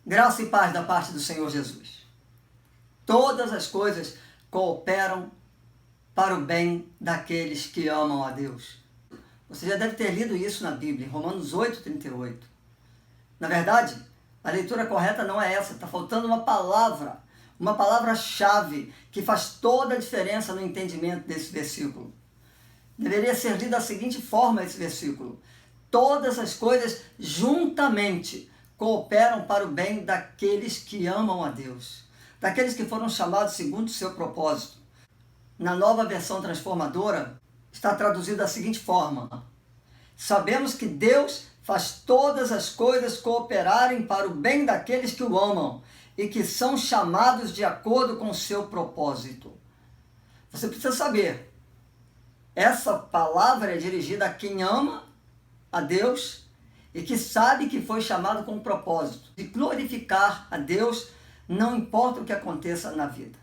Graça e paz da parte do Senhor Jesus. Todas as coisas cooperam para o bem daqueles que amam a Deus. Você já deve ter lido isso na Bíblia, em Romanos 8:38. Na verdade, a leitura correta não é essa, está faltando uma palavra-chave que faz toda a diferença no entendimento desse versículo. Deveria ser lido da seguinte forma esse versículo: todas as coisas juntamente cooperam para o bem daqueles que amam a Deus, daqueles que foram chamados segundo o seu propósito. Na Nova Versão Transformadora, está traduzido da seguinte forma: sabemos que Deus faz todas as coisas cooperarem para o bem daqueles que o amam e que são chamados de acordo com o seu propósito. Você precisa saber, essa palavra é dirigida a quem ama a Deus e que sabe que foi chamado com um propósito de glorificar a Deus, não importa o que aconteça na vida.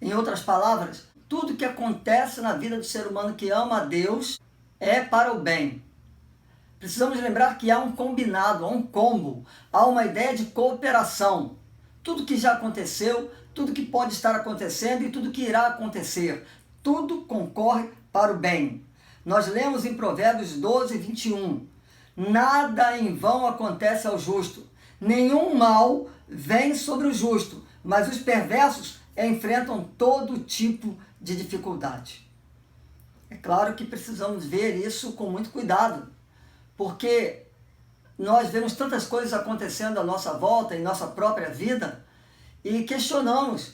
Em outras palavras, tudo que acontece na vida do ser humano que ama a Deus é para o bem. Precisamos lembrar que há um combinado, há um combo, há uma ideia de cooperação. Tudo que já aconteceu, tudo que pode estar acontecendo e tudo que irá acontecer, tudo concorre para o bem. Nós lemos em Provérbios 12:21, nada em vão acontece ao justo, nenhum mal vem sobre o justo, mas os perversos enfrentam todo tipo de dificuldade. É claro que precisamos ver isso com muito cuidado, porque nós vemos tantas coisas acontecendo à nossa volta, em nossa própria vida, e questionamos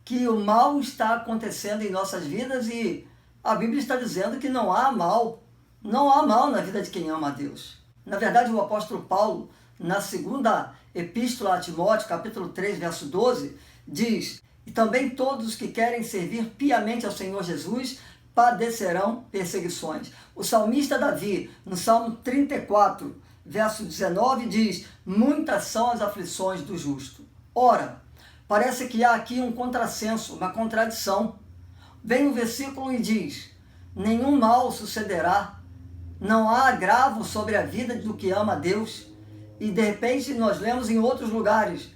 que o mal está acontecendo em nossas vidas e a Bíblia está dizendo que não há mal na vida de quem ama a Deus. Na verdade, o apóstolo Paulo, na segunda epístola a Timóteo, capítulo 3, verso 12, diz: e também todos os que querem servir piamente ao Senhor Jesus padecerão perseguições. O salmista Davi, no Salmo 34, verso 19, diz: muitas são as aflições do justo. Ora, parece que há aqui um contrassenso, uma contradição. Vem o versículo e diz: nenhum mal sucederá, não há agravo sobre a vida do que ama a Deus. E de repente nós lemos em outros lugares: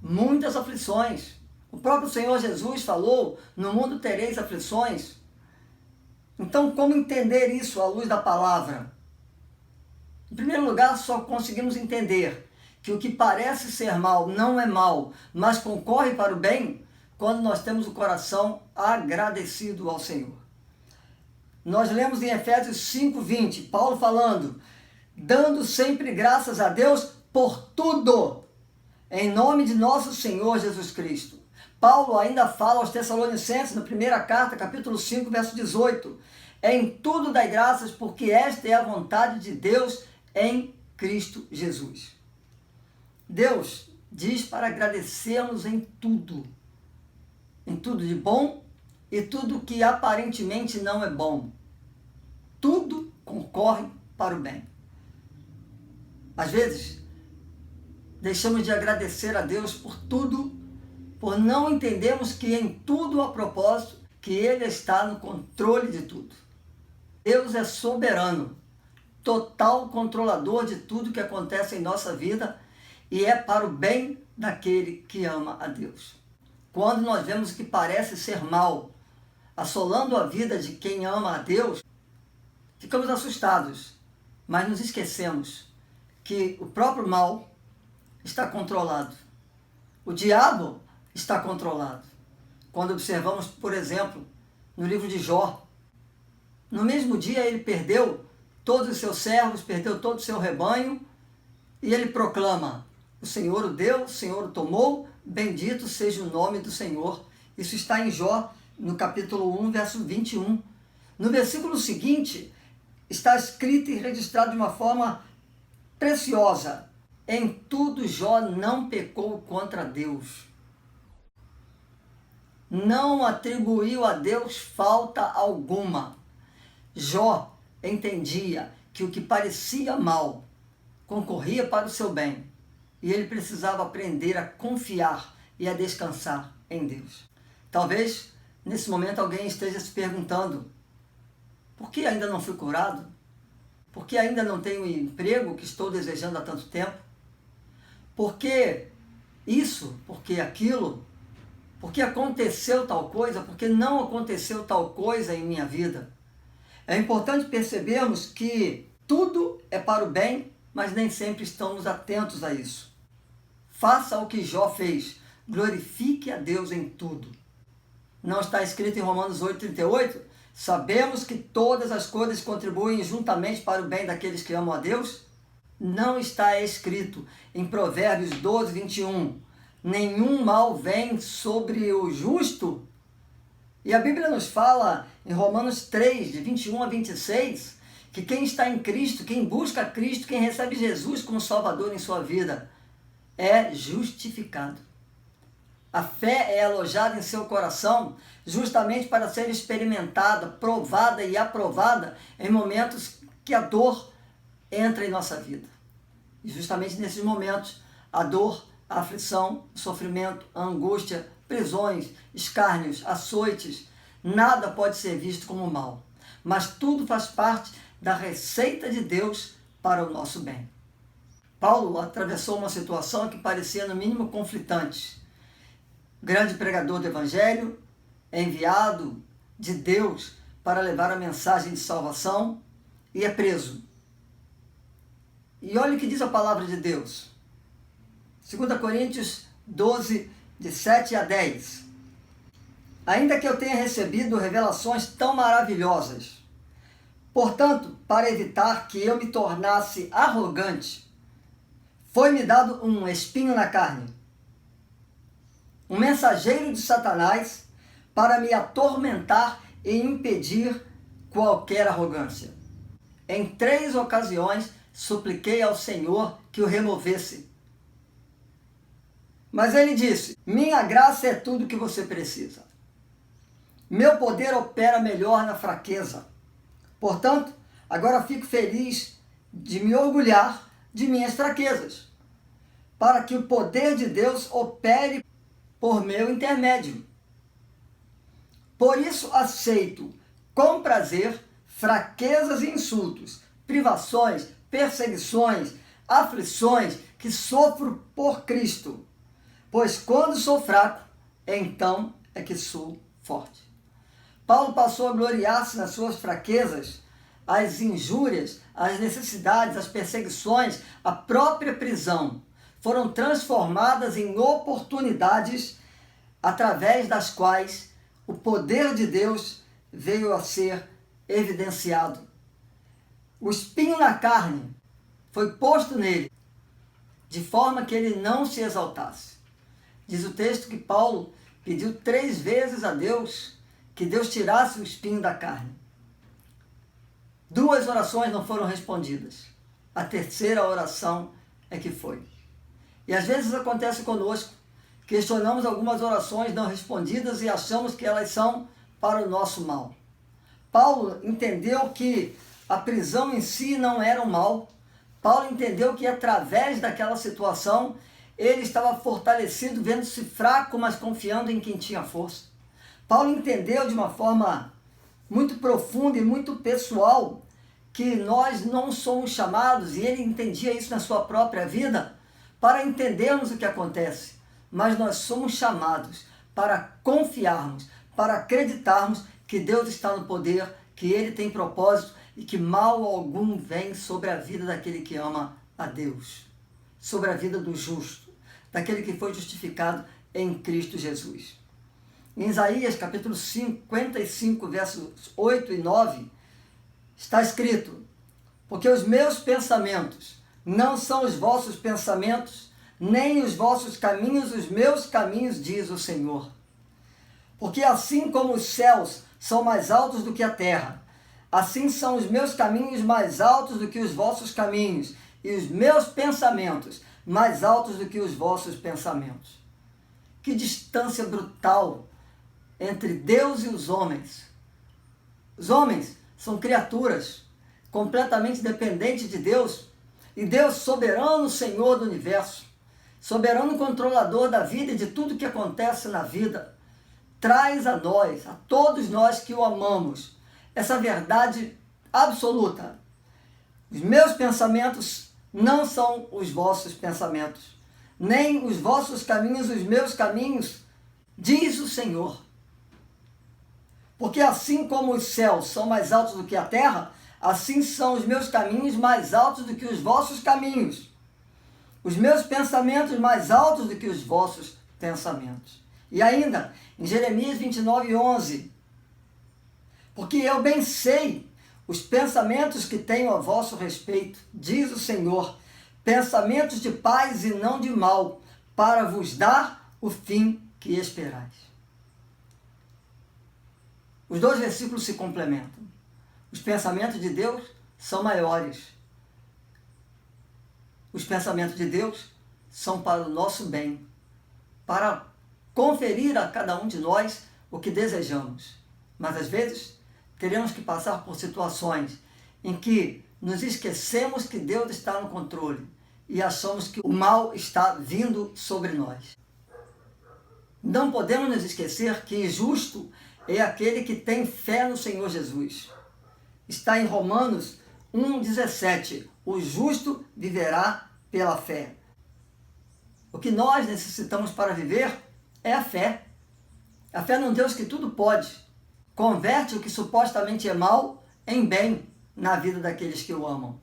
muitas aflições. O próprio Senhor Jesus falou: no mundo tereis aflições. Então, como entender isso à luz da palavra? Em primeiro lugar, só conseguimos entender que o que parece ser mal não é mal, mas concorre para o bem, quando nós temos o coração agradecido ao Senhor. Nós lemos em Efésios 5:20, Paulo falando: dando sempre graças a Deus por tudo, em nome de nosso Senhor Jesus Cristo. Paulo ainda fala aos Tessalonicenses, na primeira carta, capítulo 5, verso 18, em tudo dai graças, porque esta é a vontade de Deus em Cristo Jesus. Deus diz para agradecermos em tudo de bom e tudo que aparentemente não é bom. Tudo concorre para o bem. Às vezes, deixamos de agradecer a Deus por tudo, por não entendermos que em tudo há propósito, que Ele está no controle de tudo. Deus é soberano, total controlador de tudo que acontece em nossa vida e é para o bem daquele que ama a Deus. Quando nós vemos o que parece ser mal assolando a vida de quem ama a Deus, ficamos assustados, mas nos esquecemos que o próprio mal está controlado. O diabo está controlado. Quando observamos, por exemplo, no livro de Jó, no mesmo dia ele perdeu todos os seus servos, perdeu todo o seu rebanho, e ele proclama: o Senhor o deu, o Senhor o tomou, bendito seja o nome do Senhor. Isso está em Jó, no capítulo 1, verso 21. No versículo seguinte, está escrito e registrado de uma forma preciosa: em tudo Jó não pecou contra Deus. Não atribuiu a Deus falta alguma. Jó entendia que o que parecia mal concorria para o seu bem e ele precisava aprender a confiar e a descansar em Deus. Talvez nesse momento alguém esteja se perguntando: por que ainda não fui curado? Por que ainda não tenho o emprego que estou desejando há tanto tempo? por que isso, por que aquilo, por que aconteceu tal coisa, por que não aconteceu tal coisa em minha vida. É importante percebermos que tudo é para o bem, mas nem sempre estamos atentos a isso. Faça o que Jó fez, glorifique a Deus em tudo. Não está escrito em Romanos 8,38? Sabemos que todas as coisas contribuem juntamente para o bem daqueles que amam a Deus? Não está escrito em Provérbios 12:21, nenhum mal vem sobre o justo? E a Bíblia nos fala em Romanos 3, de 21 a 26, que quem está em Cristo, quem busca Cristo, quem recebe Jesus como Salvador em sua vida, é justificado. A fé é alojada em seu coração justamente para ser experimentada, provada e aprovada em momentos que a dor entra em nossa vida. E justamente nesses momentos, a dor, a aflição, o sofrimento, a angústia, prisões, escárnios, açoites, nada pode ser visto como mal, mas tudo faz parte da receita de Deus para o nosso bem. Paulo atravessou uma situação que parecia no mínimo conflitante. Grande pregador do Evangelho, enviado de Deus para levar a mensagem de salvação e é preso. E olha o que diz a palavra de Deus. 2 Coríntios 12, de 7 a 10. Ainda que eu tenha recebido revelações tão maravilhosas, portanto, para evitar que eu me tornasse arrogante, foi-me dado um espinho na carne, um mensageiro de Satanás para me atormentar e impedir qualquer arrogância. Em 3 ocasiões, supliquei ao Senhor que o removesse. Mas ele disse: minha graça é tudo que você precisa. Meu poder opera melhor na fraqueza. Portanto, agora fico feliz de me orgulhar de minhas fraquezas, para que o poder de Deus opere por meu intermédio. Por isso aceito com prazer fraquezas e insultos, privações, perseguições, aflições que sofro por Cristo. Pois quando sou fraco, então é que sou forte. Paulo passou a gloriar-se nas suas fraquezas, as injúrias, as necessidades, as perseguições, a própria prisão foram transformadas em oportunidades através das quais o poder de Deus veio a ser evidenciado. O espinho na carne foi posto nele, de forma que ele não se exaltasse. Diz o texto que Paulo pediu 3 vezes a Deus que Deus tirasse o espinho da carne. 2 orações não foram respondidas. A terceira oração é que foi. E às vezes acontece conosco, questionamos algumas orações não respondidas e achamos que elas são para o nosso mal. Paulo entendeu que a prisão em si não era um mal. Paulo entendeu que através daquela situação ele estava fortalecido, vendo-se fraco, mas confiando em quem tinha força. Paulo entendeu de uma forma muito profunda e muito pessoal que nós não somos chamados, e ele entendia isso na sua própria vida, para entendermos o que acontece, mas nós somos chamados para confiarmos, para acreditarmos que Deus está no poder, que Ele tem propósito e que mal algum vem sobre a vida daquele que ama a Deus, sobre a vida do justo, daquele que foi justificado em Cristo Jesus. Em Isaías capítulo 55, versos 8 e 9, está escrito: porque os meus pensamentos não são os vossos pensamentos, nem os vossos caminhos os meus caminhos, diz o Senhor. Porque assim como os céus são mais altos do que a terra, assim são os meus caminhos mais altos do que os vossos caminhos, e os meus pensamentos mais altos do que os vossos pensamentos. Que distância brutal entre Deus e os homens. Os homens são criaturas completamente dependentes de Deus, e Deus, soberano Senhor do universo, soberano controlador da vida e de tudo que acontece na vida, traz a nós, a todos nós que o amamos, essa verdade absoluta. Os meus pensamentos não são os vossos pensamentos. nem os vossos caminhos os meus caminhos, diz o Senhor. Porque assim como os céus são mais altos do que a terra, assim são os meus caminhos mais altos do que os vossos caminhos, os meus pensamentos mais altos do que os vossos pensamentos. E ainda, em Jeremias 29:11, porque eu bem sei os pensamentos que tenho a vosso respeito, diz o Senhor, pensamentos de paz e não de mal, para vos dar o fim que esperais. Os dois versículos se complementam. Os pensamentos de Deus são maiores. Os pensamentos de Deus são para o nosso bem, para conferir a cada um de nós o que desejamos. Mas às vezes teremos que passar por situações em que nos esquecemos que Deus está no controle e achamos que o mal está vindo sobre nós. Não podemos nos esquecer que justo é aquele que tem fé no Senhor Jesus. Está em Romanos 1,17. O justo viverá pela fé. O que nós necessitamos para viver é a fé. A fé num Deus que tudo pode. Converte o que supostamente é mal em bem na vida daqueles que o amam.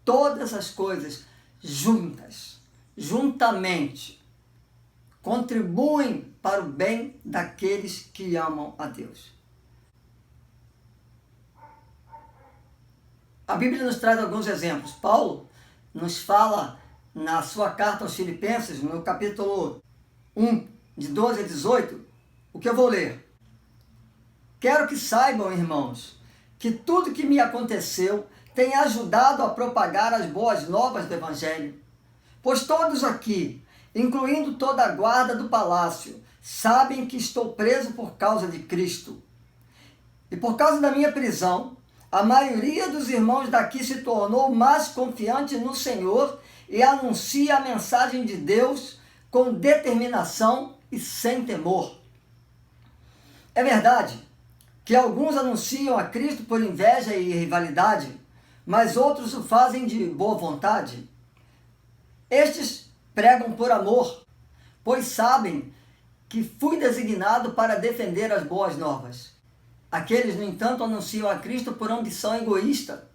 Todas as coisas juntas, juntamente, contribuem para o bem daqueles que amam a Deus. A Bíblia nos traz alguns exemplos. Paulo nos fala na sua carta aos Filipenses, no capítulo 1, de 12 a 18, o que eu vou ler. Quero que saibam, irmãos, que tudo que me aconteceu tem ajudado a propagar as boas novas do Evangelho. Pois todos aqui, incluindo toda a guarda do palácio, sabem que estou preso por causa de Cristo. E por causa da minha prisão, a maioria dos irmãos daqui se tornou mais confiante no Senhor e anuncia a mensagem de Deus com determinação e sem temor. É verdade que alguns anunciam a Cristo por inveja e rivalidade, mas outros o fazem de boa vontade. Estes pregam por amor, pois sabem que fui designado para defender as boas novas. Aqueles, no entanto, anunciam a Cristo por ambição egoísta,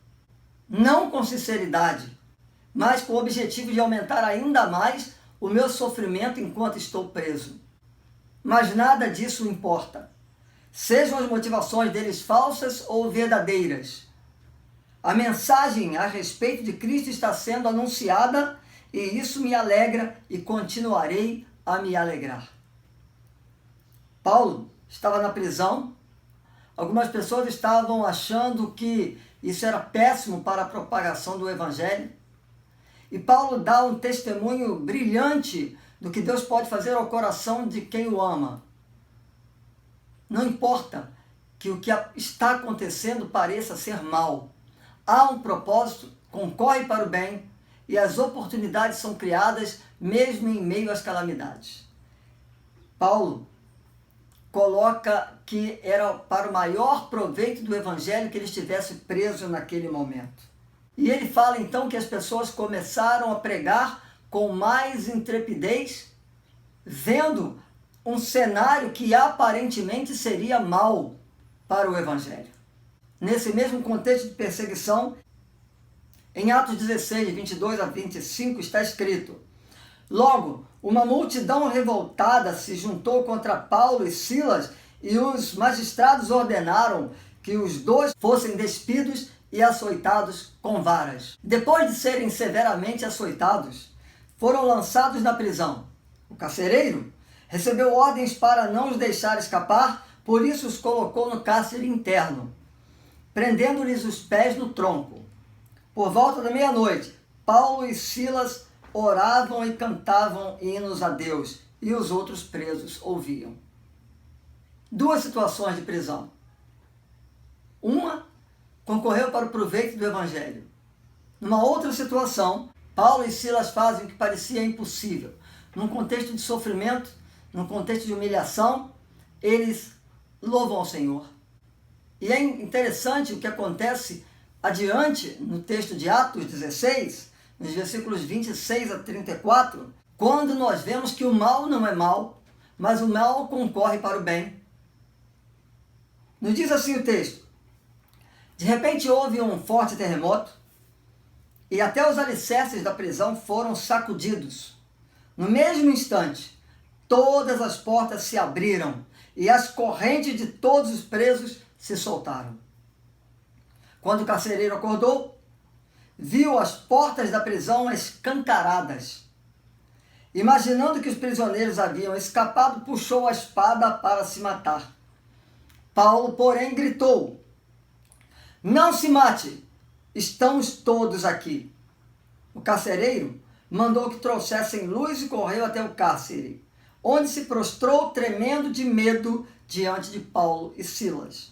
não com sinceridade, mas com o objetivo de aumentar ainda mais o meu sofrimento enquanto estou preso. Mas nada disso importa. Sejam as motivações deles falsas ou verdadeiras. A mensagem a respeito de Cristo está sendo anunciada e isso me alegra e continuarei a me alegrar. Paulo estava na prisão. Algumas pessoas estavam achando que isso era péssimo para a propagação do Evangelho. E Paulo dá um testemunho brilhante do que Deus pode fazer ao coração de quem o ama. Não importa que o que está acontecendo pareça ser mal. Há um propósito, concorre para o bem e as oportunidades são criadas mesmo em meio às calamidades. Paulo coloca que era para o maior proveito do Evangelho que ele estivesse preso naquele momento. E ele fala então que as pessoas começaram a pregar com mais intrepidez, vendo um cenário que aparentemente seria mau para o Evangelho. Nesse mesmo contexto de perseguição, em Atos 16, 22 a 25, está escrito: logo, uma multidão revoltada se juntou contra Paulo e Silas e os magistrados ordenaram que os dois fossem despidos e açoitados com varas. Depois de serem severamente açoitados, foram lançados na prisão. O carcereiro recebeu ordens para não os deixar escapar, por isso os colocou no cárcere interno, prendendo-lhes os pés no tronco. Por volta da meia-noite, Paulo e Silas oravam e cantavam hinos a Deus, e os outros presos ouviam. Duas situações de prisão. Uma concorreu para o proveito do Evangelho. Numa outra situação, Paulo e Silas fazem o que parecia impossível. Num contexto de sofrimento, num contexto de humilhação, eles louvam ao Senhor. E é interessante o que acontece adiante no texto de Atos 16, nos versículos 26 a 34, quando nós vemos que o mal não é mal, mas o mal concorre para o bem. Nos diz assim o texto: de repente houve um forte terremoto e até os alicerces da prisão foram sacudidos. No mesmo instante, todas as portas se abriram e as correntes de todos os presos se soltaram. Quando o carcereiro acordou, viu as portas da prisão escancaradas. Imaginando que os prisioneiros haviam escapado, puxou a espada para se matar. Paulo, porém, gritou: não se mate, estamos todos aqui. O carcereiro mandou que trouxessem luz e correu até o cárcere, onde se prostrou tremendo de medo diante de Paulo e Silas.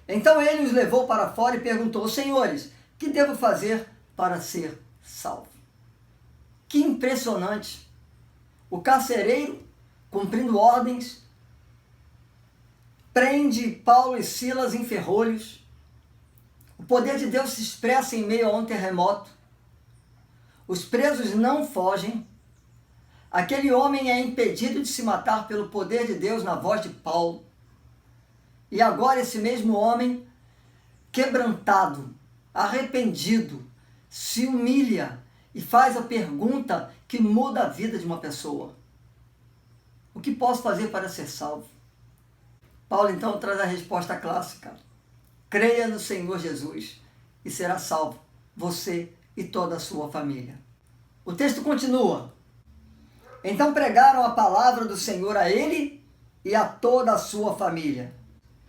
Então ele os levou para fora e perguntou: senhores, que devo fazer para ser salvo? Que impressionante! O carcereiro, cumprindo ordens, prende Paulo e Silas em ferrolhos. O poder de Deus se expressa em meio a um terremoto. Os presos não fogem. Aquele homem é impedido de se matar pelo poder de Deus na voz de Paulo. E agora esse mesmo homem, quebrantado, arrependido, se humilha e faz a pergunta que muda a vida de uma pessoa: o que posso fazer para ser salvo? Paulo então traz a resposta clássica: creia no Senhor Jesus e será salvo, você e toda a sua família. O texto continua: então pregaram a palavra do Senhor a ele e a toda a sua família.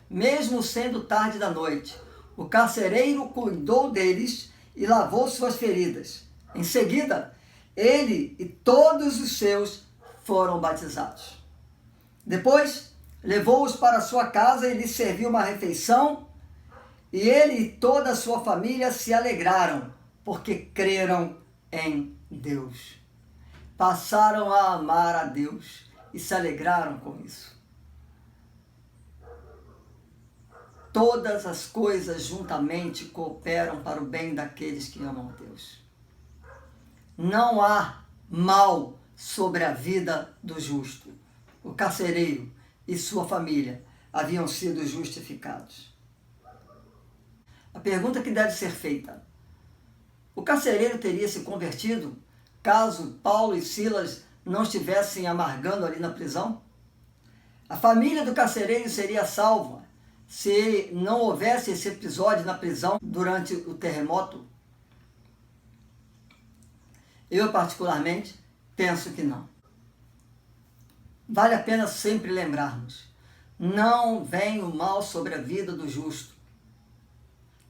Mesmo sendo tarde da noite, o carcereiro cuidou deles e lavou suas feridas. Em seguida, ele e todos os seus foram batizados. Depois, levou-os para sua casa e lhes serviu uma refeição, e ele e toda a sua família se alegraram, porque creram em Deus. Passaram a amar a Deus e se alegraram com isso. Todas as coisas juntamente cooperam para o bem daqueles que amam a Deus. Não há mal sobre a vida do justo. O carcereiro e sua família haviam sido justificados. A pergunta que deve ser feita: o carcereiro teria se convertido caso Paulo e Silas não estivessem amargando ali na prisão? A família do carcereiro seria salva se não houvesse esse episódio na prisão durante o terremoto? Eu, particularmente, penso que não. Vale a pena sempre lembrarmos: não vem o mal sobre a vida do justo.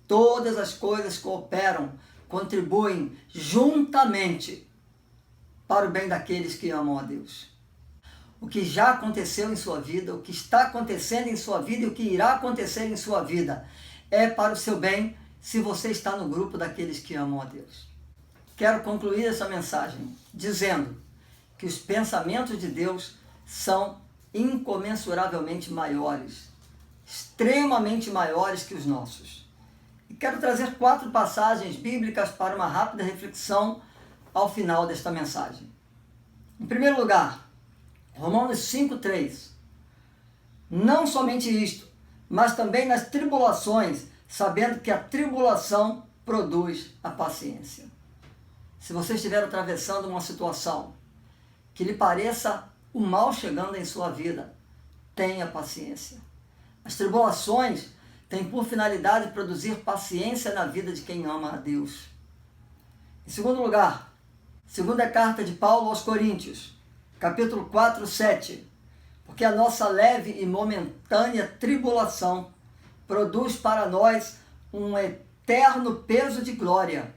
Todas as coisas cooperam, contribuem juntamente para o bem daqueles que amam a Deus. O que já aconteceu em sua vida, o que está acontecendo em sua vida e o que irá acontecer em sua vida é para o seu bem, se você está no grupo daqueles que amam a Deus. Quero concluir essa mensagem dizendo que os pensamentos de Deus são incomensuravelmente maiores, extremamente maiores que os nossos. E quero trazer 4 passagens bíblicas para uma rápida reflexão ao final desta mensagem. Em primeiro lugar, Romanos 5:3. Não somente isto, mas também nas tribulações, sabendo que a tribulação produz a paciência. Se você estiver atravessando uma situação que lhe pareça o mal chegando em sua vida, tenha paciência. As tribulações têm por finalidade produzir paciência na vida de quem ama a Deus. Em segundo lugar, segunda carta de Paulo aos Coríntios, capítulo 4, 7. Porque a nossa leve e momentânea tribulação produz para nós um eterno peso de glória,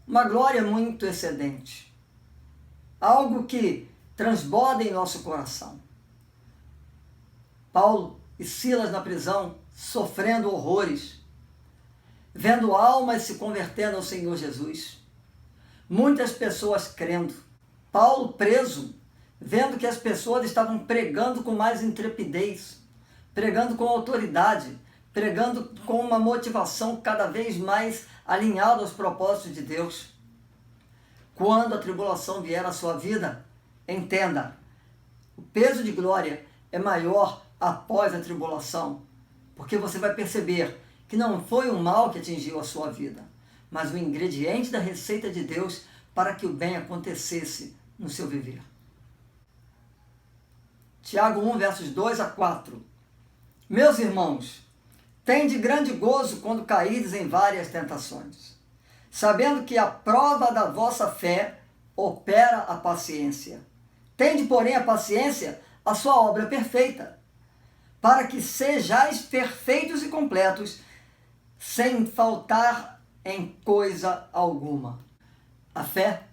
uma glória muito excedente, algo que transborda em nosso coração. Paulo e Silas na prisão, sofrendo horrores, vendo almas se convertendo ao Senhor Jesus, muitas pessoas crendo. Paulo preso, vendo que as pessoas estavam pregando com mais intrepidez, pregando com autoridade, pregando com uma motivação cada vez mais alinhada aos propósitos de Deus. Quando a tribulação vier à sua vida, Entenda, o peso de glória é maior após a tribulação, porque você vai perceber que não foi o mal que atingiu a sua vida, mas o ingrediente da receita de Deus para que o bem acontecesse no seu viver. Tiago 1, versos 2 a 4. Meus irmãos, tende grande gozo quando caídes em várias tentações, sabendo que a prova da vossa fé opera a paciência. Tende, porém, a paciência a sua obra perfeita, para que sejais perfeitos e completos, sem faltar em coisa alguma. A fé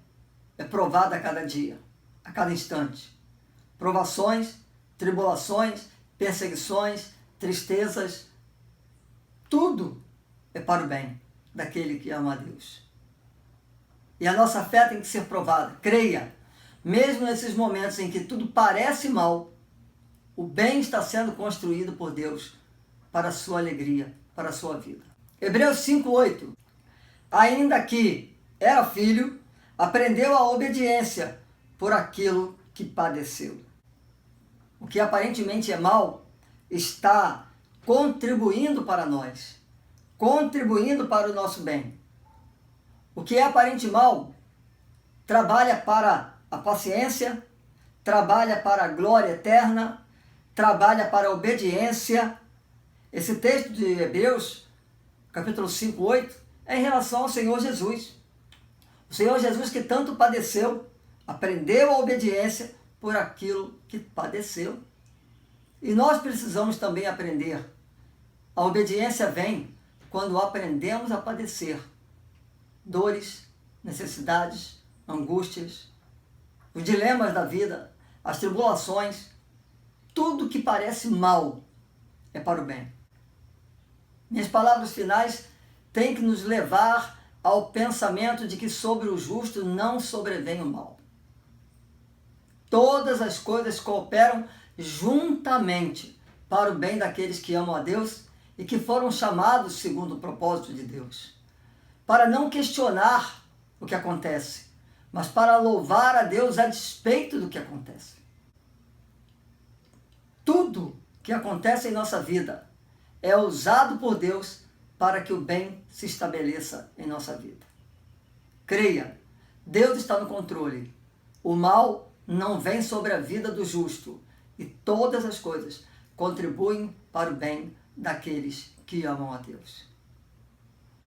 é provada a cada dia, a cada instante. Provações, tribulações, perseguições, tristezas, tudo é para o bem daquele que ama a Deus. E a nossa fé tem que ser provada. Creia, mesmo nesses momentos em que tudo parece mal, o bem está sendo construído por Deus para a sua alegria, para a sua vida. Hebreus 5:8. Ainda que era filho, aprendeu a obediência por aquilo que padeceu. O que aparentemente é mal está contribuindo para nós, contribuindo para o nosso bem. O que é aparente mal trabalha para a paciência, trabalha para a glória eterna, trabalha para a obediência. Esse texto de Hebreus, capítulo 5:8, é em relação ao Senhor Jesus. O Senhor Jesus que tanto padeceu, aprendeu a obediência por aquilo que padeceu. E nós precisamos também aprender. A obediência vem quando aprendemos a padecer dores, necessidades, angústias, os dilemas da vida, as tribulações, tudo que parece mal é para o bem. Minhas palavras finais têm que nos levar ao pensamento de que sobre o justo não sobrevém o mal. Todas as coisas cooperam juntamente para o bem daqueles que amam a Deus e que foram chamados segundo o propósito de Deus. Para não questionar o que acontece, mas para louvar a Deus a despeito do que acontece. Tudo que acontece em nossa vida é usado por Deus para que o bem se estabeleça em nossa vida. Creia, Deus está no controle. O mal não vem sobre a vida do justo e todas as coisas contribuem para o bem daqueles que amam a Deus.